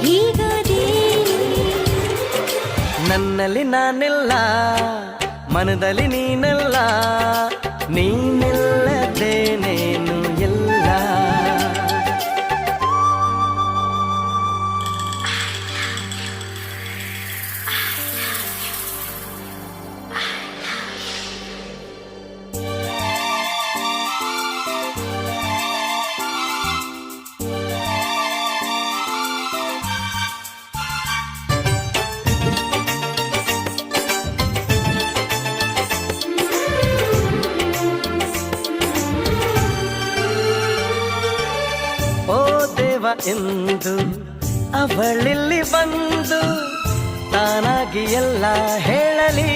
ಹೀಗಾದೆ ನನ್ನಲ್ಲಿ ನಾನೆಲ್ಲ ಮನದಲ್ಲಿ ನೀನೆಲ್ಲ ನೀನಿಲ್ಲದೇನೇನು ಎಲ್ಲ ಓ ದೇವ ಎಂದು ಅವಳಿಲ್ಲಿ ಬಂದು ತಾನಾಗಿ ಎಲ್ಲ ಹೇಳಲಿ